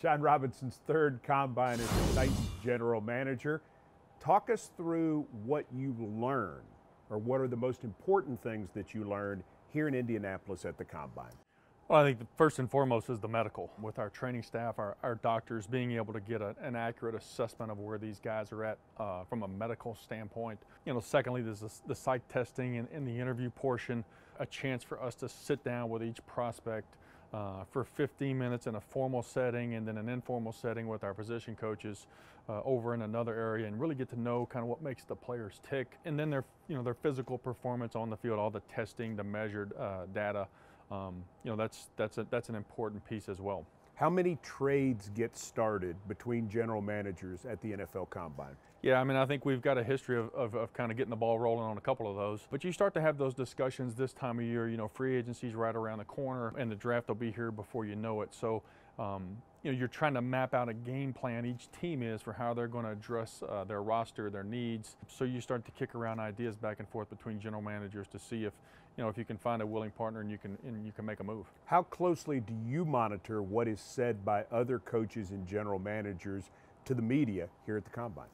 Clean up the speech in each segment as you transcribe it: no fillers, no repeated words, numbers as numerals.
Jon Robinson's third combine as the Titans general manager. Talk us through what you learned, or what are the most important things that you learned here in Indianapolis at the combine? Well, I think the first and foremost is the medical. With our training staff, our doctors being able to get an accurate assessment of where these guys are at from a medical standpoint. Secondly, there's the psych testing and in the interview portion, a chance for us to sit down with each prospect for 15 minutes in a formal setting and then an informal setting with our position coaches over in another area, and really get to know kind of what makes the players tick. And then their physical performance on the field, all the testing, the measured data. That's an important piece as well. How many trades get started between general managers at the NFL Combine? Yeah, I mean, I think we've got a history of kind of getting the ball rolling on a couple of those. But you start to have those discussions this time of year. Free agency's right around the corner, and the draft will be here before you know it. So, you're trying to map out a game plan, each team is, for how they're going to address their roster, their needs. So you start to kick around ideas back and forth between general managers to see if you can find a willing partner and you can make a move. How closely do you monitor what is said by other coaches and general managers to the media here at the Combine?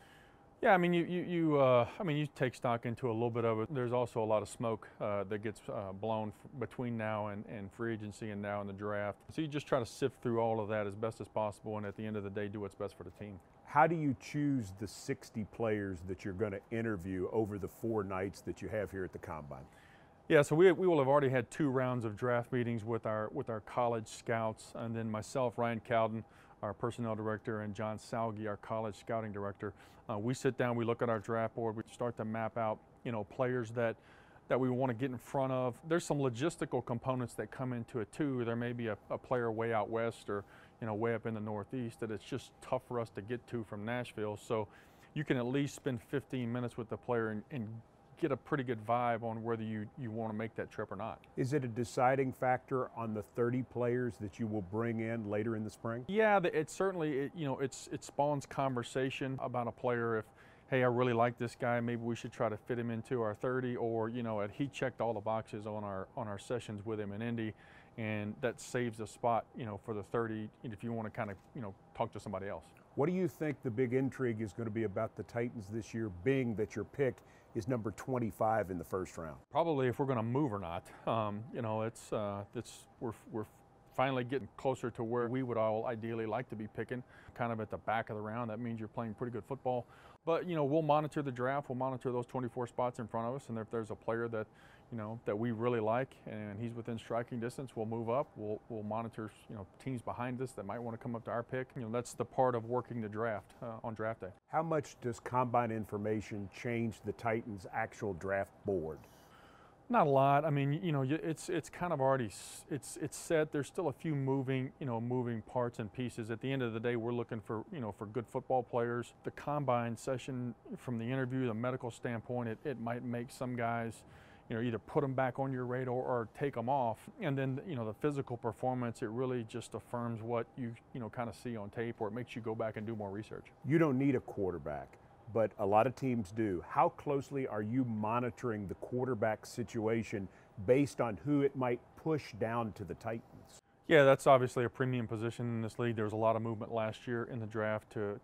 Yeah, I mean, you take stock into a little bit of it. There's also a lot of smoke that gets blown between now and free agency and now in the draft. So you just try to sift through all of that as best as possible, and at the end of the day, do what's best for the team. How do you choose the 60 players that you're going to interview over the 4 nights that you have here at the Combine? Yeah, so we will have already had 2 rounds of draft meetings with our college scouts, and then myself, Ryan Cowden, our personnel director, and John Salgi, our college scouting director. We sit down, we look at our draft board, we start to map out, players that we want to get in front of. There's some logistical components that come into it too. There may be a player way out west or way up in the Northeast that it's just tough for us to get to from Nashville. So you can at least spend 15 minutes with the player and get a pretty good vibe on whether you want to make that trip or not. Is it a deciding factor on the 30 players that you will bring in later in the spring? Yeah, it certainly, it spawns conversation about a player. If, hey, I really like this guy, maybe we should try to fit him into our 30, or he checked all the boxes on our sessions with him in Indy, and that saves a spot, for the 30 if you want to kind of, talk to somebody else. What do you think the big intrigue is going to be about the Titans this year, being that your pick is number 25 in the first round? Probably if we're going to move or not. We're finally getting closer to where we would all ideally like to be picking, kind of at the back of the round. That means you're playing pretty good football. But we'll monitor the draft. We'll monitor those 24 spots in front of us, and if there's a player that that we really like and he's within striking distance, we'll move up. We'll monitor teams behind us that might want to come up to our pick. That's the part of working the draft on draft day. How much does combine information change the Titans' actual draft board? Not a lot. I mean, it's kind of already it's set. There's still a few moving parts and pieces. At the end of the day, we're looking for for good football players. The combine session, from the interview, the medical standpoint, it might make some guys either put them back on your radar or take them off. And then the physical performance, it really just affirms what you kind of see on tape, or it makes you go back and do more research. You don't need a quarterback, but a lot of teams do. How closely are you monitoring the quarterback situation based on who it might push down to the Titans? Yeah, that's obviously a premium position in this league. There was a lot of movement last year in the draft to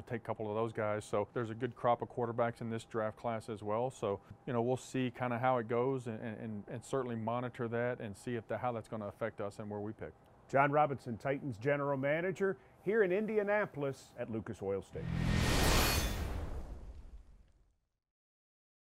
take a couple of those guys. So there's a good crop of quarterbacks in this draft class as well. So we'll see kind of how it goes, and certainly monitor that and see how that's going to affect us and where we pick. Jon Robinson, Titans general manager, here in Indianapolis at Lucas Oil Stadium.